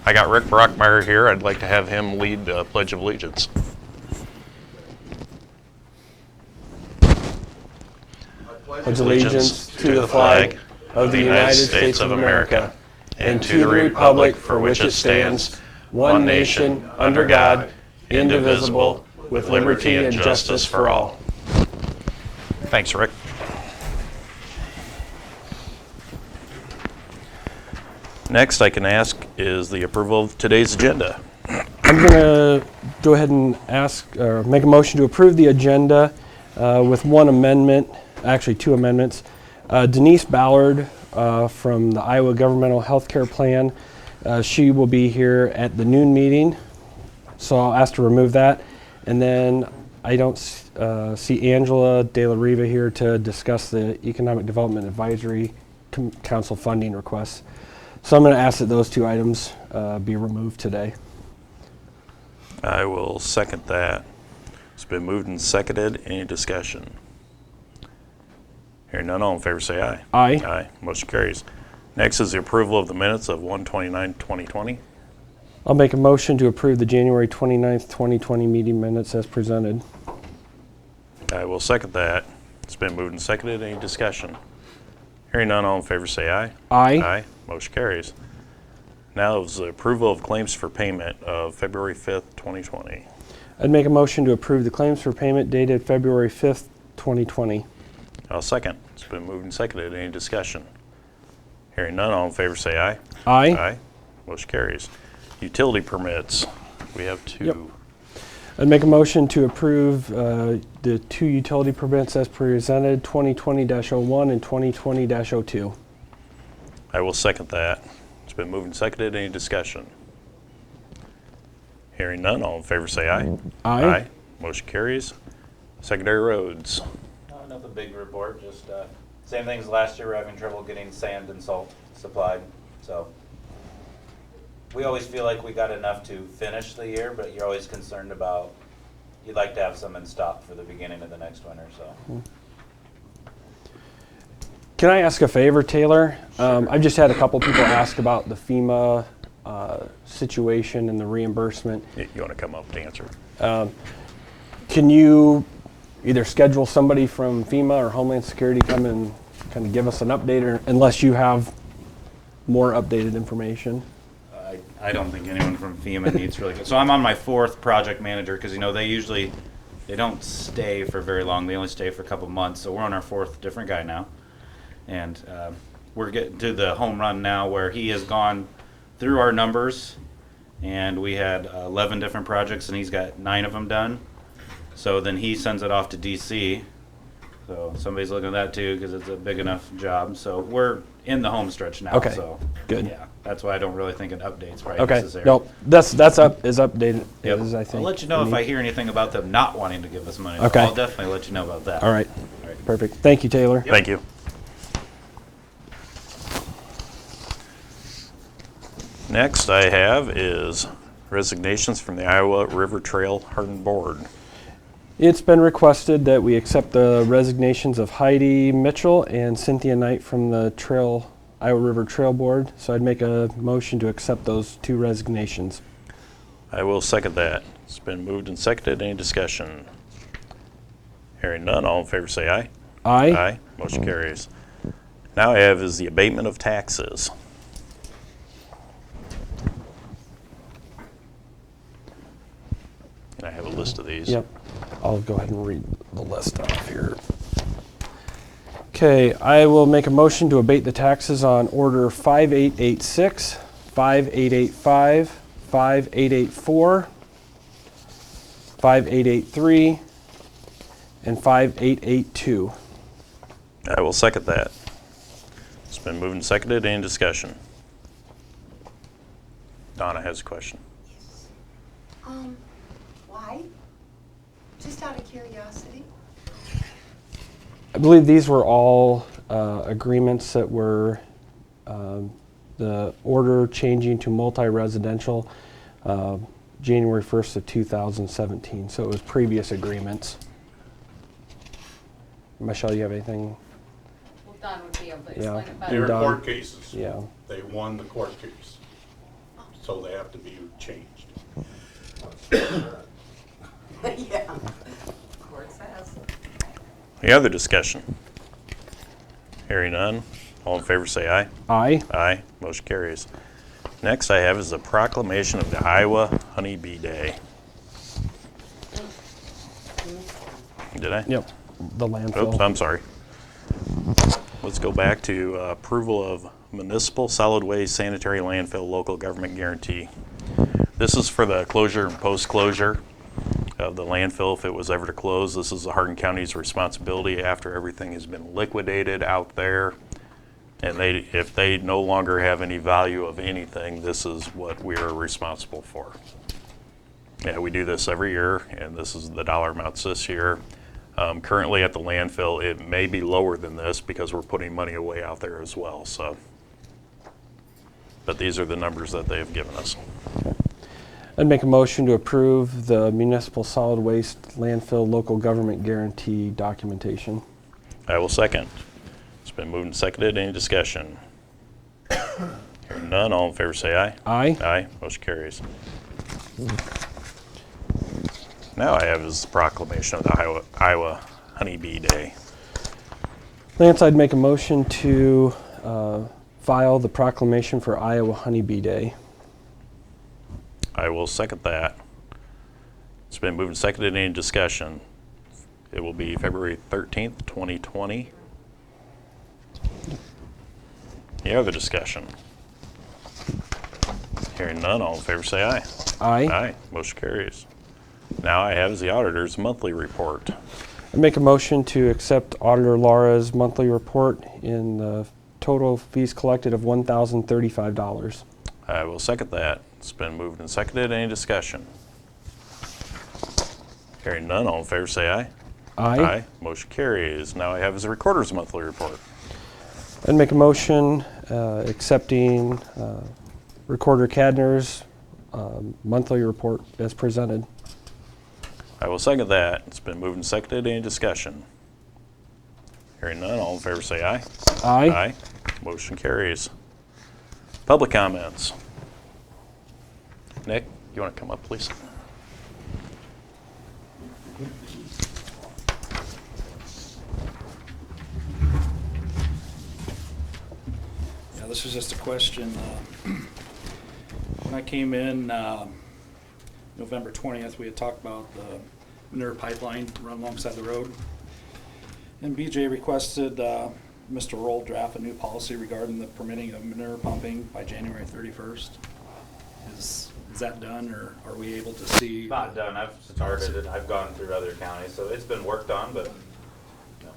I got Rick Brockmeyer here. I'd like to have him lead the Pledge of Allegiance. Pledge allegiance to the flag of the United States of America and to the republic for which it stands, one nation, under God, indivisible, with liberty and justice for all. Thanks, Rick. Next I can ask is the approval of today's agenda. I'm going to go ahead and make a motion to approve the agenda with one amendment, actually two amendments. Denise Ballard from the Iowa Governmental Healthcare Plan, she will be here at the noon meeting, so I'll ask to remove that. And then I don't see Angela De La Riva here to discuss the Economic Development Advisory Council funding requests. So I'm going to ask that those two items be removed today. I will second that. It's been moved and seconded. Any discussion? Hearing none, all in favor say aye. Aye. Aye. Motion carries. Next is the approval of the minutes of 1/29/2020. I'll make a motion to approve the January 29th, 2020 meeting minutes as presented. I will second that. It's been moved and seconded. Any discussion? Hearing none, all in favor say aye. Aye. Aye. Motion carries. Now is the approval of claims for payment of February 5th, 2020. I'd make a motion to approve the claims for payment dated February 5th, 2020. I'll second. It's been moved and seconded. Any discussion? Hearing none, all in favor say aye. Aye. Aye. Motion carries. Utility permits. We have two. Yep. I'd make a motion to approve the two utility permits as presented, 2020-01 and 2020-02. I will second that. It's been moved and seconded. Any discussion? Hearing none, all in favor say aye. Aye. Motion carries. Secondary roads. Nothing big to report, just same thing as last year. We're having trouble getting sand and salt supplied, so we always feel like we got enough to finish the year, but you're always concerned about, you'd like to have some in stock for the beginning of the next winter, so. Can I ask a favor, Taylor? Sure. I've just had a couple people ask about the FEMA situation and the reimbursement. You want to come up to answer? Can you either schedule somebody from FEMA or Homeland Security come and kind of give us an update, or unless you have more updated information? I don't think anyone from FEMA needs really good. So I'm on my fourth project manager because, you know, they don't stay for very long. They only stay for a couple months. So we're on our fourth different guy now. And we're getting to the home run now where he has gone through our numbers, and we had 11 different projects and he's got 9 of them done. So then he sends it off to DC. So somebody's looking at that too because it's a big enough job. So we're in the home stretch now. Okay. So good. Yeah, that's why I don't really think an update's probably okay. necessary. No, that's updated. Yep. As I think. I'll let you know if I hear anything about them not wanting to give us money. Okay. I'll definitely let you know about that. All right. Perfect. Thank you, Taylor. Yep. Thank you. Next I have is resignations from the Iowa River Trail Hardin Board. It's been requested that we accept the resignations of Heidi Mitchell and Cynthia Knight from the Iowa River Trail Board. So I'd make a motion to accept those two resignations. I will second that. It's been moved and seconded. Any discussion? Hearing none, all in favor say aye. Aye. Aye. Motion carries. Now I have is the abatement of taxes. And I have a list of these. Yep. I'll go ahead and read the list off here. Okay, I will make a motion to abate the taxes on order 5886, 5885, 5884, 5883, and 5882. I will second that. It's been moved and seconded. Any discussion? Donna has a question. Yes. Why? Just out of curiosity. I believe these were all agreements that were the order changing to multi-residential January 1st of 2017. So it was previous agreements. Michelle, you have anything? Well, Don would be able to Yeah. explain it They better. were Done. court cases. Yeah. They won the court case. so they have to be changed. Yeah, court says. Any other discussion? Hearing none, all in favor say aye. Aye. Aye, motion carries. Next I have is a proclamation of the Iowa Honeybee Day. Did I? Yep. The landfill. Oops, I'm sorry. Let's go back to approval of municipal solid waste sanitary landfill local government guarantee. This is for the closure and post-closure of the landfill if it was ever to close. This is the Hardin County's responsibility after everything has been liquidated out there. And if they no longer have any value of anything, this is what we are responsible for. Yeah, we do this every year, and this is the dollar amounts this year. Currently at the landfill, it may be lower than this because we're putting money away out there as well. So, but these are the numbers that they have given us. I'd make a motion to approve the municipal solid waste landfill local government guarantee documentation. I will second. It's been moved and seconded. Any discussion? Hearing none, all in favor say aye. Aye. Aye, motion carries. Now I have is the proclamation of the Iowa Honeybee Day. Lance, I'd make a motion to file the proclamation for Iowa Honeybee Day. I will second that. It's been moved and seconded. Any discussion? It will be February 13th, 2020. Any other discussion? Hearing none, all in favor say aye. Aye. Aye, motion carries. Now I have is the auditor's monthly report. I'd make a motion to accept Auditor Laura's monthly report in the total fees collected of $1,035. I will second that. It's been moved and seconded. Any discussion? Hearing none, all in favor say aye. Aye. Motion carries. Now I have is the recorder's monthly report. I'd make a motion accepting Recorder Cadner's monthly report as presented. I will second that. It's been moved and seconded. Any discussion? Hearing none, all in favor say aye. Aye. Motion carries. Public comments. Nick, you want to come up, please? Yeah, this is just a question. When I came in November 20th, we had talked about the manure pipeline run alongside the road. And BJ requested Mr. Roll draft a new policy regarding the permitting of manure pumping by January 31st. Is that done, or are we able to see? Not done. I've started it. I've gone through other counties, so it's been worked on, but no,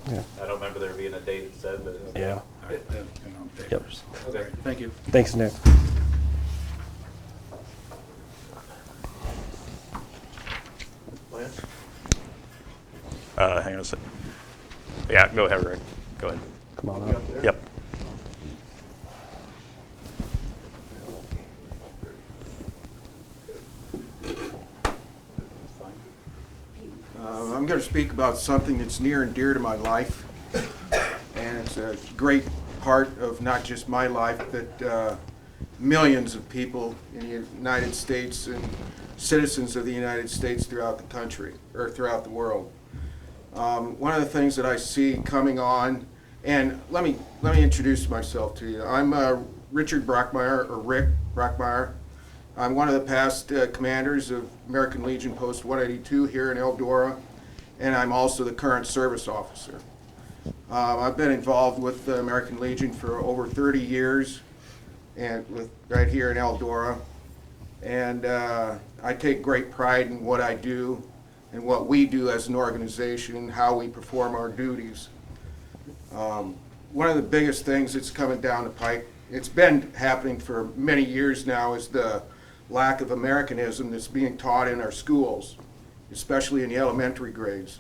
Yeah. I don't remember there being a date said, but Yeah. All right, then, and on papers. Okay. Thank you. Thanks, Nick. Hang on a second. Yeah, go ahead, Rick. Go ahead. Come on up. Yep. I'm going to speak about something that's near and dear to my life, and it's a great part of not just my life, but millions of people in the United States and citizens of the United States throughout the country, or throughout the world. One of the things that I see coming on, and let me introduce myself to you. I'm Richard Brockmeyer, or Rick Brockmeyer. I'm one of the past commanders of American Legion Post 182 here in Eldora, and I'm also the current service officer. I've been involved with the American Legion for over 30 years, and right here in Eldora, and I take great pride in what I do and what we do as an organization, how we perform our duties. One of the biggest things that's coming down the pike, it's been happening for many years now, is the lack of Americanism that's being taught in our schools, especially in the elementary grades.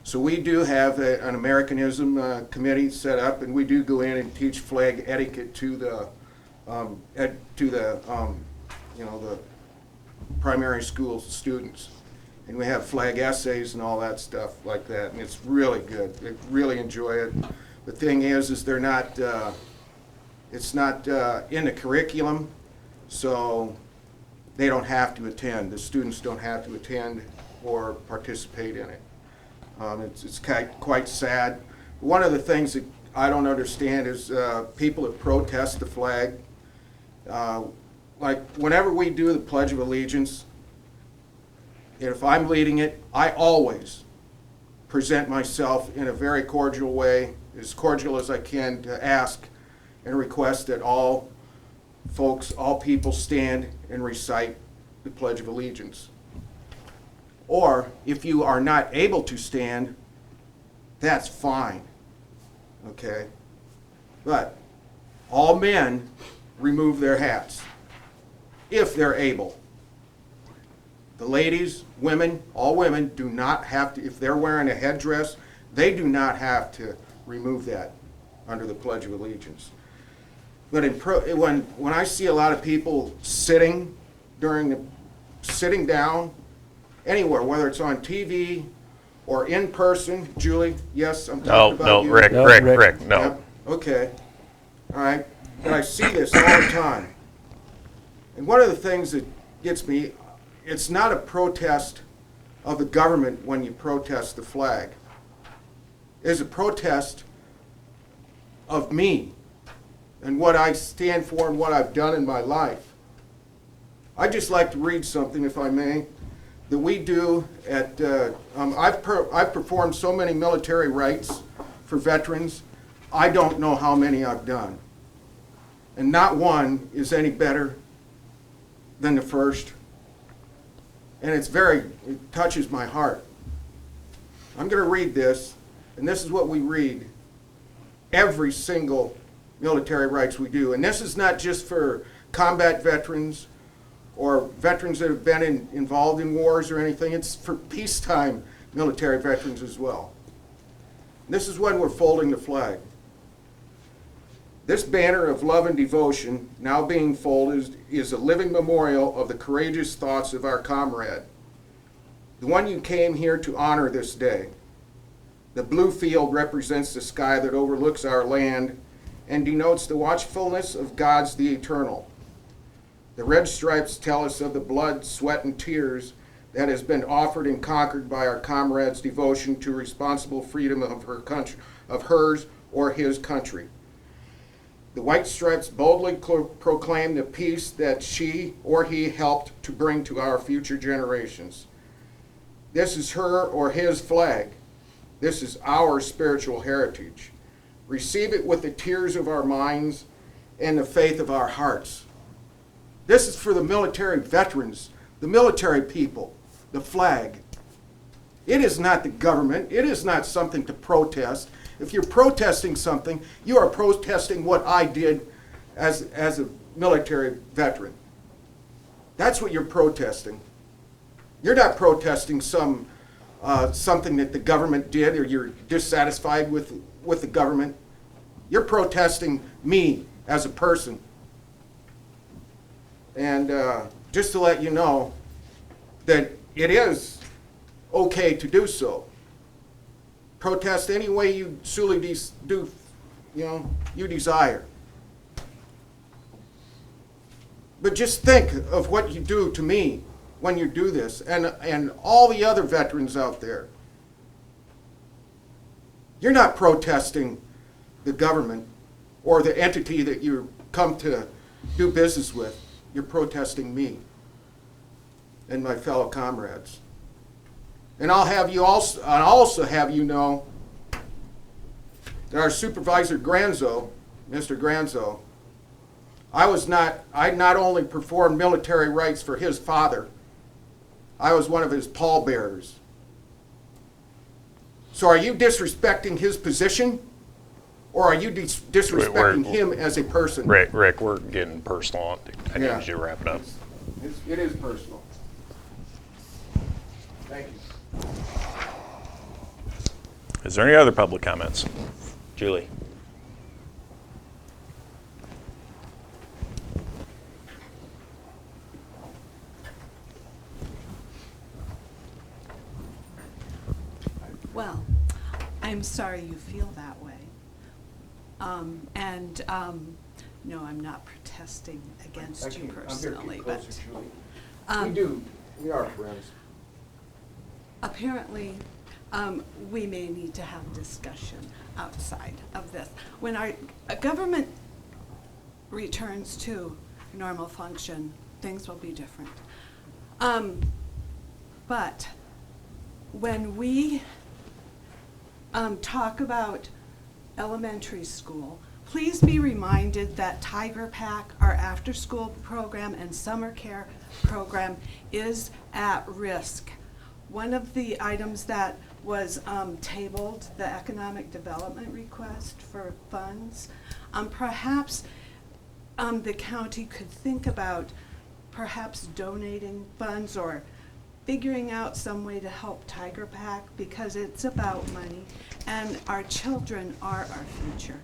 So we do have an Americanism committee set up, and we do go in and teach flag etiquette to the the primary school students. And we have flag essays and all that stuff like that, and it's really good. They really enjoy it. The thing is they're not, it's not in the curriculum, so they don't have to attend. The students don't have to attend or participate in it. It's quite sad. One of the things that I don't understand is people that protest the flag. Like whenever we do the Pledge of Allegiance, if I'm leading it, I always present myself in a very cordial way, as cordial as I can, to ask and request that all folks, all people stand and recite the Pledge of Allegiance. Or if you are not able to stand, that's fine, okay? But all men remove their hats, if they're able. The ladies, women, all women do not have to, if they're wearing a headdress, they do not have to remove that under the Pledge of Allegiance. But when I see a lot of people sitting down anywhere, whether it's on TV or in person, Julie, yes, I'm talking about you. Rick, No, Rick, Rick. Rick, no. Yep, okay, all right, but I see this all the time. And one of the things that gets me, it's not a protest of the government when you protest the flag. It's a protest of me and what I stand for and what I've done in my life. I'd just like to read something, if I may, that we do at, I've performed so many military rites for veterans, I don't know how many I've done. And not one is any better than the first. And it touches my heart. I'm going to read this, and this is what we read every single military rites we do. And this is not just for combat veterans or veterans that have been involved in wars or anything. It's for peacetime military veterans as well. This is when we're folding the flag. This banner of love and devotion, now being folded, is a living memorial of the courageous thoughts of our comrade, the one you came here to honor this day. The blue field represents the sky that overlooks our land and denotes the watchfulness of God's the eternal. The red stripes tell us of the blood, sweat, and tears that has been offered and conquered by our comrade's devotion to responsible freedom of her country, of hers or his country. The white stripes boldly proclaim the peace that she or he helped to bring to our future generations. This is her or his flag. This is our spiritual heritage. Receive it with the tears of our minds and the faith of our hearts. This is for the military veterans, the military people, the flag. It is not the government. It is not something to protest. If you're protesting something, you are protesting what I did as a military veteran. That's what you're protesting. You're not protesting something that the government did, or you're dissatisfied with the government. You're protesting me as a person. And just to let you know that it is okay to do so. Protest any way you truly you desire. But just think of what you do to me when you do this, and all the other veterans out there. You're not protesting the government or the entity that you come to do business with. You're protesting me and my fellow comrades. And I'll also have you know that our Supervisor Granzo, Mr. Granzo, I not only performed military rites for his father, I was one of his pallbearers. So are you disrespecting his position, or are you disrespecting him as a person? Rick, we're getting personal. I need you to wrap it up. It is personal. Thank you. Is there any other public comments? Julie? Well, I'm sorry you feel that way. No, I'm not protesting against you I'm here to personally, keep but closer, Julie. um, We are friends. apparently, we may need to have discussion outside of this. When our government returns to normal function, things will be different. But when we talk about elementary school, please be reminded that Tiger Pack, our after-school program and summer care program, is at risk. One of the items that was tabled, the economic development request for funds, perhaps the county could think about perhaps donating funds or figuring out some way to help Tiger Pack, because it's about money, and our children are our future.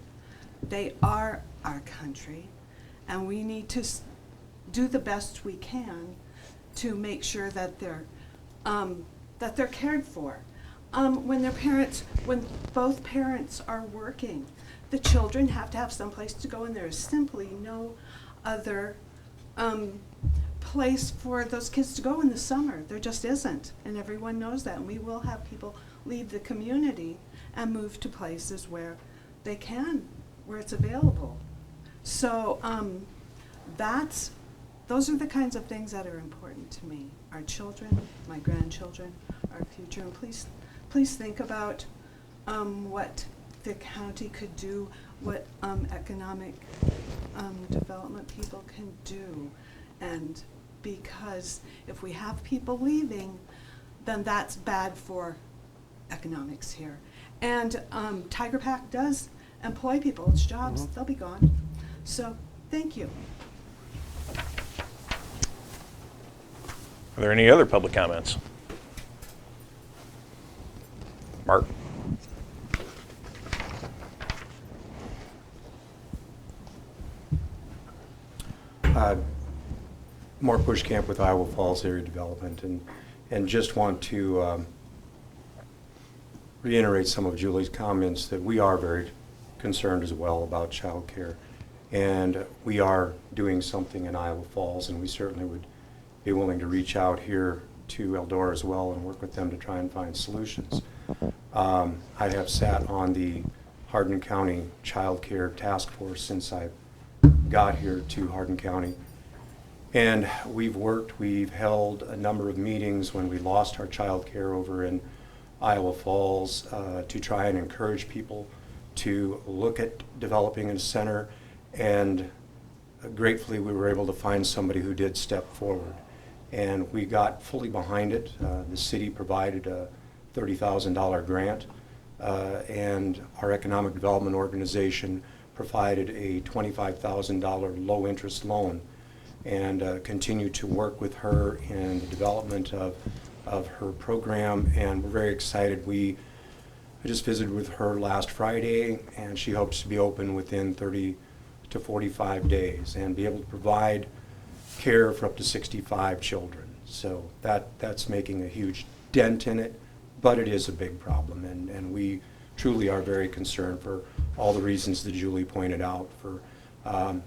They are our country, and we need to do the best we can to make sure that they're cared for. When both parents are working, the children have to have some place to go, and there is simply no other place for those kids to go in the summer. There just isn't, and everyone knows that. And we will have people leave the community and move to places where they can, where it's available. So those are the kinds of things that are important to me. Our children, my grandchildren, our future, and please think about what the county could do, what economic development people can do. And because if we have people leaving, then that's bad for economics here. And Tiger Pack does employ people, it's jobs, they'll be gone. So, thank you. Are there any other public comments? Mark? Mark Bushcamp with Iowa Falls Area Development, and just want to reiterate some of Julie's comments that we are very concerned as well about child care, and we are doing something in Iowa Falls, and we certainly would be willing to reach out here to Eldora as well and work with them to try and find solutions. I have sat on the Hardin County Child Care Task Force since I got here to Hardin County. And we've held a number of meetings when we lost our child care over in Iowa Falls to try and encourage people to look at developing a center, and gratefully we were able to find somebody who did step forward. And we got fully behind it. The city provided a $30,000 grant, and our economic development organization provided a $25,000 low-interest loan, and continue to work with her in the development of her program, and we're very excited. I just visited with her last Friday, and she hopes to be open within 30 to 45 days and be able to provide care for up to 65 children. So that's making a huge dent in it, but it is a big problem, and we truly are very concerned for all the reasons that Julie pointed out, for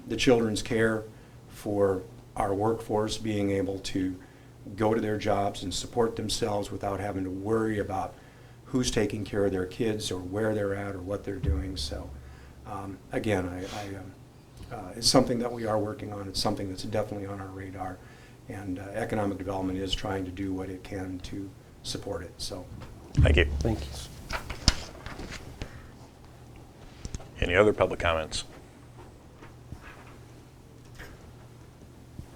the children's care, for our workforce being able to go to their jobs and support themselves without having to worry about who's taking care of their kids or where they're at or what they're doing. So again, it's something that we are working on. It's something that's definitely on our radar, and economic development is trying to do what it can to support it. So Thank you. Thank you. Any other public comments?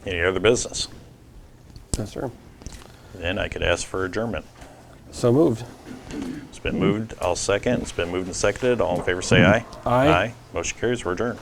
Any other business? Yes, sir. Then I could ask for adjournment. So moved. It's been moved. I'll second. It's been moved and seconded. All in favor say aye. Aye. Motion carries. We're adjourned.